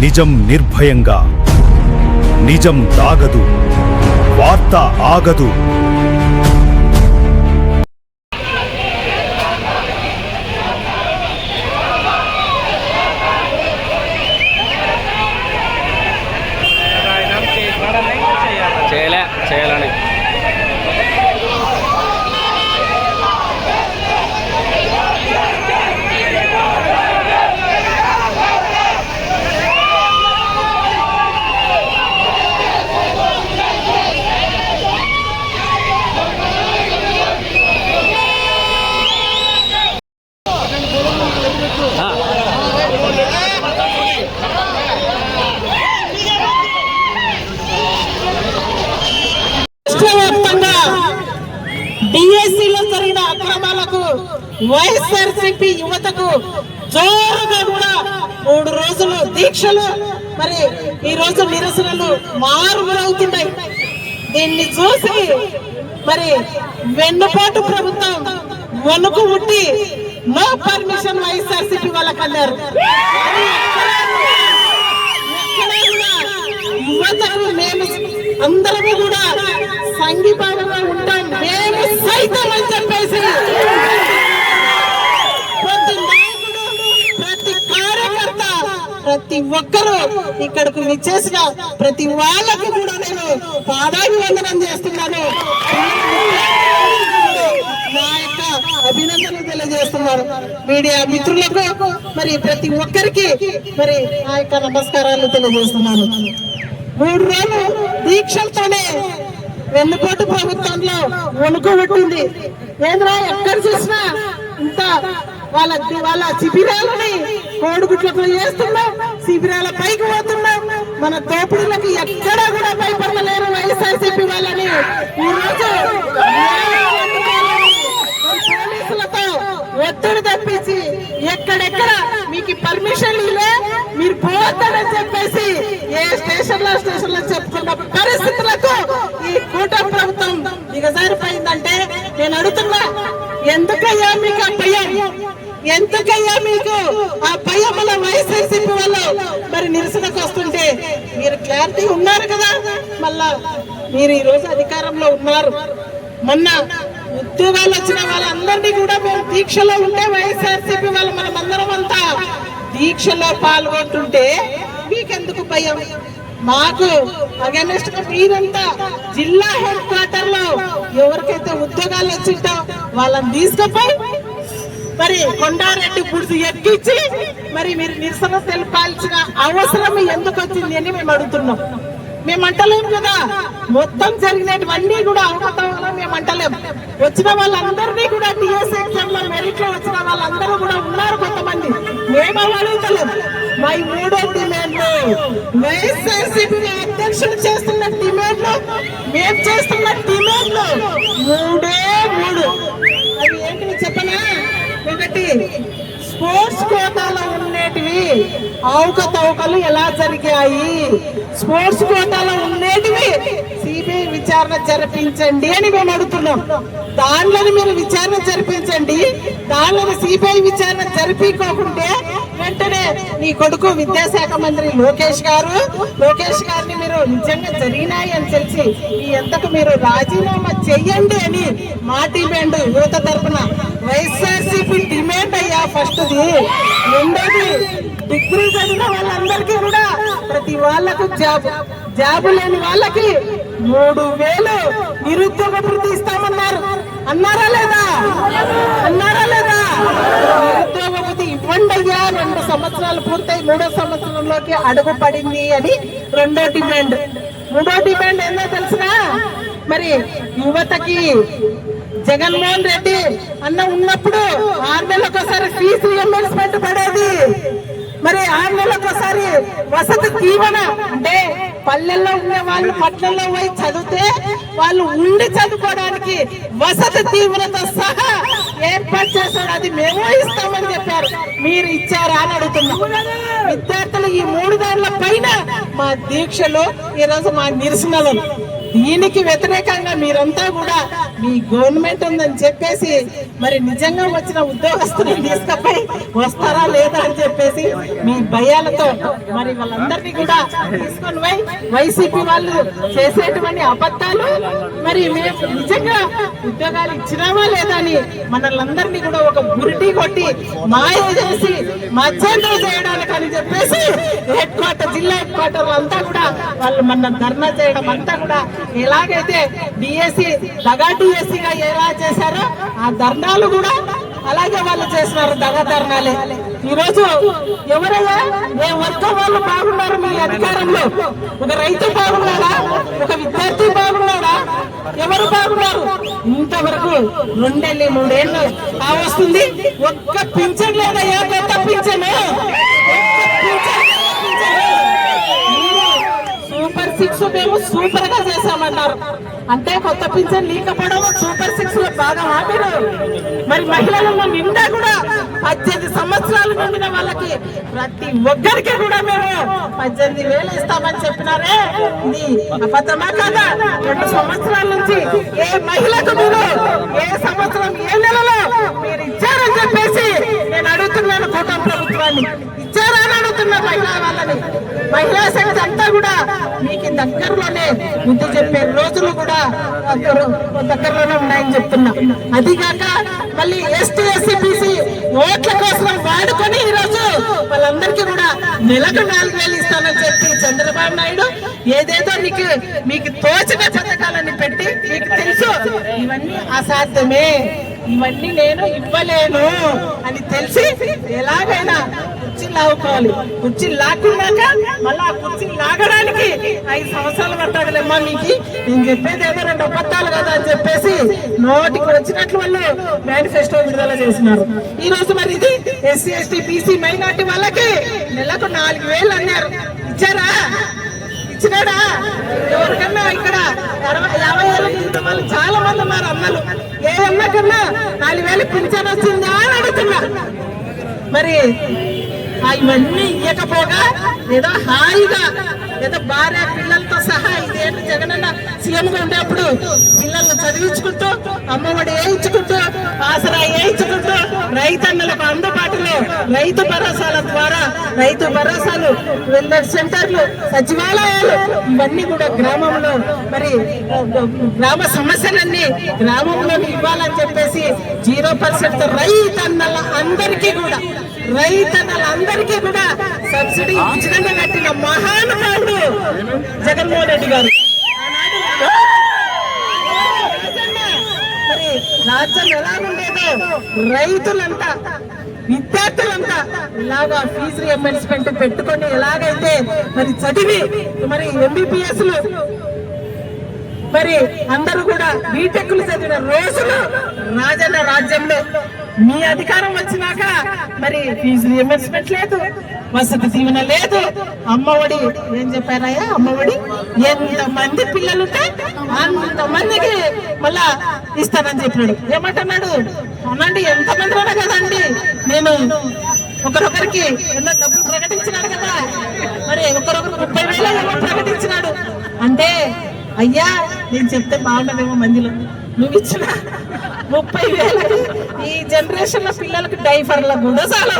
నిజం నిర్భయంగా, నిజం దాగదు, వార్త ఆగదు. చేయాలని డిఎస్సీలో జరిగిన అక్రమాలకు వైఎస్ఆర్సీపీ యువతకు జోరుగా కూడా 3 రోజులు దీక్షలు, మరి ఈ రోజు నిరసనలు మారుమవుతున్నాయి. దీన్ని చూసి మరి వెన్నుపాటు ప్రభుత్వం వణుకు ఉట్టి నో పర్మిషన్ వైఎస్ఆర్సీపీ వాళ్ళకి అన్నారు. యువతకు మేము అందరము కూడా సంఘీభావంగా ఉంటాం, మేము సైతం అని చెప్పేసి ప్రతి నాయకుడు, ప్రతి కార్యకర్త, ప్రతి ఒక్కరూ ఇక్కడకు విచ్చేసిన ప్రతి వాళ్ళకి కూడా నేను పాదాభివందనం చేస్తున్నాను, నా యొక్క అభినందనలు తెలియజేస్తున్నాను. మీడియా మిత్రులకు మరి ప్రతి ఒక్కరికి మరి నా యొక్క నమస్కారాలు తెలియజేస్తున్నాను. 3 రోజులు దీక్షలతోనే వెన్నుపోటు ప్రభుత్వంలో వణుకు పుట్టింది. ఏంద్రా ఎక్కడ చూసినా ఇంత వాళ్ళ శిబిరాలని కోడిగుట్లకు వేస్తున్నాం, శిబిరాల పైకి పోతున్నాం. మన దోపిడీలకు ఎక్కడా కూడా భయపడలేరు వైఎస్ఆర్సీపీ వాళ్ళని. ఈరోజు పోలీసులతో ఒత్తిడి తప్పించి ఎక్కడెక్కడ మీకు పర్మిషన్ ఇలే మీరు పోతారని చెప్పేసి ఏ స్టేషన్ లో చెప్పుకున్న పరిస్థితులకు ఈ కూటమి ప్రభుత్వం దిగజారిపోయిందంటే నేను అడుగుతున్నా, ఎందుకయ్యా మీకు ఆ భయం? ఎందుకయ్యా మీకు ఆ భయం? మన వైఎస్ఆర్సీపీ వాళ్ళు మరి నిరసనకు వస్తుంటే మీరు క్లారిటీ ఉన్నారు కదా, మళ్ళా మీరు ఈ రోజు అధికారంలో ఉన్నారు. మొన్న ఉద్యోగాలు వచ్చిన వాళ్ళందరినీ కూడా మేము దీక్షలో ఉంటే వైఎస్ఆర్సీపీ వాళ్ళు మనమందరం అంతా దీక్షలో పాల్గొంటుంటే మీకెందుకు భయం? మాకు అగెనిస్ట్ గా మీరంతా జిల్లా హెడ్ క్వార్టర్ లో ఎవరికైతే ఉద్యోగాలు వచ్చింటో వాళ్ళని తీసుకుపోయి మరి కొండారెడ్డి గుడిసి ఎక్కించి మరి మీరు నిరసన తెలపాల్సిన అవసరం ఎందుకు వచ్చింది అని మేము అడుగుతున్నాం. మేము అంటలేం కదా, మొత్తం జరిగినటువన్నీ కూడా అవగతం మేము అంటలేం. వచ్చిన వాళ్ళందరినీ కూడా టీఎస్ ఎగ్జామ్ లో మెరిట్ లో వచ్చిన వాళ్ళందరూ కూడా ఉన్నారు కొంతమంది, మేము అడుగుతలేం. మా 3వ డిమాండ్లు వైఎస్ఆర్సీపీ అధ్యక్షుడు చేస్తున్న డిమాండ్లు, మేము చేస్తున్న డిమాండ్లు 3 అవి ఏంటివి చెప్పనా? ఒకటి, స్పోర్ట్స్ కోటాలో ఉండేటివి అవకతవకలు ఎలా జరిగాయి, స్పోర్ట్స్ కోటాలో ఉండేటివి సిబిఐ విచారణ జరిపించండి అని మేము అడుగుతున్నాం. దానిలోని మీరు విచారణ జరిపించండి, దానిలో సిబిఐ విచారణ జరిపించకుంటే వెంటనే నీ కొడుకు విద్యాశాఖ మంత్రి లోకేష్ గారిని మీరు నిజంగా జరిగినాయి అని తెలిసి ఈ ఎంతకు మీరు రాజీనామా చెయ్యండి అని మా డిమాండ్ యువత తరఫున. వైఎస్ఆర్సీపీ డిమాండ్ అయ్యా ఫస్ట్ది. రెండోది, డిగ్రీ చదివిన వాళ్ళందరికీ కూడా ప్రతి వాళ్లకు జాబు లేని వాళ్ళకి 3000 నిరుద్యోగ వృత్తి ఇస్తామన్నారు. అన్నారా లేదా? నిరుద్యోగ వృత్తి ఇవ్వండి అయ్యా. 2 సంవత్సరాలు పూర్తయి 3వ సంవత్సరంలోకి అడుగు పడింది అని 2వ డిమాండ్. 3వ డిమాండ్ ఏందో తెలిసినా, మరి యువతకి జగన్మోహన్ రెడ్డి అన్న ఉన్నప్పుడు 6 నెలలకు ఒకసారి ఫీజు రీయింబర్స్మెంట్ పడేది. మరి 6 నెలలకు ఒకసారి వసతి దీవెన, అంటే పల్లెల్లో ఉన్న వాళ్ళు పట్టణంలో పోయి చదివితే వాళ్ళు ఉండి చదువుకోవడానికి వసతి దీవెనతో సహా ఏర్పాటు చేశాడు. అది మేము ఇస్తామని చెప్పారు, మీరు ఇచ్చారా అని అడుగుతున్నాం. విద్యార్థులు ఈ 3 దారుల పైన మా దీక్షలు, ఈరోజు మా నిరసనలు దీనికి వ్యతిరేకంగా మీరంతా కూడా మీ గవర్నమెంట్ ఉందని చెప్పేసి మరి నిజంగా వచ్చిన ఉద్యోగస్తులను తీసుకపోయి వస్తారా లేదా అని చెప్పేసి మీ భయాలతో మరి వాళ్ళందరినీ కూడా తీసుకొని పోయి వైసీపీ వాళ్ళు చేసేటువంటి అబద్ధాలు మరి మేము నిజంగా ఉద్యోగాలు ఇచ్చినామా లేదా అని మనల్ని కూడా ఒక బురిటి కొట్టి మాయ చేసి మధ్యంతరం చేయడానికి అని చెప్పేసి హెడ్ క్వార్టర్ జిల్లా హెడ్ క్వార్టర్ అంతా కూడా వాళ్ళు మన ధర్నా చేయడం అంతా కూడా ఎలాగైతే డిఎస్సి దగా డిఎస్సిగా ఎలా చేశారో ఆ ధర్నాలు కూడా అలాగే వాళ్ళు చేస్తున్నారు దగా ధర్నాలే. ఈరోజు ఎవరయ్యా ఏ వర్గం వాళ్ళు బాగున్నారు మీ అధికారంలో? ఒక రైతు బాగున్నాడా? ఒక విద్యార్థి బాగున్నాడా? ఎవరు బాగున్నారు? ఇంతవరకు 2-3 ఏళ్ళు వస్తుంది, ఒక్క పింఛన్ లేదయ్యా, కొత్త పింఛన్. సూపర్ 6 మేము సూపర్ గా చేశామన్నారు, అంటే కొత్త పింఛన్ లేకపోవడం సూపర్ 6 లో బాగా హామీలు. మరి మహిళలను నిండా కూడా 18 సంవత్సరాలు నిండిన వాళ్ళకి ప్రతి ఒక్కరికి కూడా మేము 18,000 ఇస్తామని చెప్పినారే, ఇది అబద్ధమా కాదా? 2 సంవత్సరాల నుంచి ఏ మహిళకు మీరు ఏ సంవత్సరం ఏ నెలలో మీరు ఇచ్చారని చెప్పేసి నేను అడుగుతున్నాను. కూటమి ప్రభుత్వాన్ని ఇచ్చారా అని అడుగుతున్నా మహిళా వాళ్ళని. మహిళా సంఘ అంతా కూడా మీకు దగ్గరలోనే బుద్ధి చెప్పే రోజులు కూడా దగ్గరలోనే ఉన్నాయని చెప్తున్నా. అదిగాక మళ్ళీ ఎస్టీ ఎస్సీ బీసీ ఓట్ల కోసం వాడుకొని ఈరోజు వాళ్ళందరికీ కూడా నెలకు 4,000 ఇస్తానని చెప్పి చంద్రబాబు నాయుడు ఏదేదో మీకు తోచిన పథకాలని పెట్టి మీకు తెలుసు ఇవన్నీ అసాధ్యమే, ఇవన్నీ నేను ఇవ్వలేను అని తెలిసి ఎలాగైనా కుర్చీ లాగుకోవాలి. కుర్చీ లాక్కున్నాక మళ్ళీ ఆ కుర్చీ లాగడానికి 5 సంవత్సరాలు పడతాడులేమ్మా మీకు. నేను చెప్పేది ఏదో 2 అబద్ధాలు కదా అని చెప్పేసి నోటికి వచ్చినట్లు వాళ్ళు మేనిఫెస్టో విడుదల చేసినారు. ఈ రోజు మరి ఇది ఎస్సీ ఎస్టీ బీసీ మైనార్టీ వాళ్ళకి నెలకు 4,000 అన్నారు. ఇచ్చారా? ఇచ్చినాడా? ఎవరికన్నా ఇక్కడ 50 ఏళ్ళ కింద వాళ్ళు చాలా మంది ఉన్నారు అన్నలు. ఏ అన్న కన్నా 4,000 పింఛన్ వచ్చిందా అని అడుగుతున్నా. మరి ఇవన్నీ ఇవ్వకపోగా ఏదో హాయిగా ఏదో భార్య పిల్లలతో సహా 5 ఏళ్ళు జగనన్న సీఎంగా ఉండేప్పుడు పిల్లల్ని చదివించుకుంటూ అమ్మఒడి వేయించుకుంటూ ఆసరా వేయించుకుంటూ రైతన్నలకు అందుబాటులో రైతు భరోసాల ద్వారా రైతు భరోసాలు, వెల్నెస్ సెంటర్లు, సచివాలయాలు ఇవన్నీ కూడా గ్రామంలో మరి గ్రామ సమస్యలన్నీ గ్రామంలో ఇవ్వాలని చెప్పేసి 0% రైతన్నల అందరికీ కూడా సబ్సిడీ ఉచితంగా కట్టిన మహానుభావుడు జగన్మోహన్ రెడ్డి గారు. మరి రాజ్యం ఎలా ఉండేదో రైతులంతా విద్యార్థులంతా ఇలాగా ఫీజు రియంబర్స్మెంట్ పెట్టుకొని ఎలాగైతే మరి చదివి మరి MBBSలు మరి అందరూ కూడా బీటెక్లు చదివిన రోజులు రాజన్న రాజ్యంలో. మీ అధికారం వచ్చినాక మరి ఫీజు రియంబర్స్మెంట్ లేదు, వసతి దీవెన లేదు, అమ్మఒడి ఏం చెప్పారయ్యా? అమ్మఒడి ఎంతమంది పిల్లలుంటే అంతమందికి మళ్ళా ఇస్తానని చెప్పినాడు. ఏమంటున్నాడు? అవునండి, ఎంతమంది ఉన్నా కదండి, నేను ఒకరొకరికి ఎన్నో డబ్బులు ప్రకటించినాడు కదా, మరి ఒకరొకరు 30,000 ప్రకటించినాడు. అంటే అయ్యా నేను చెప్తే బాగుండదేమో మందిలో, నువ్వు ఇచ్చిన 30,000 ఈ జనరేషన్ లో పిల్లలకు డైఫర్ల కూడా చాలా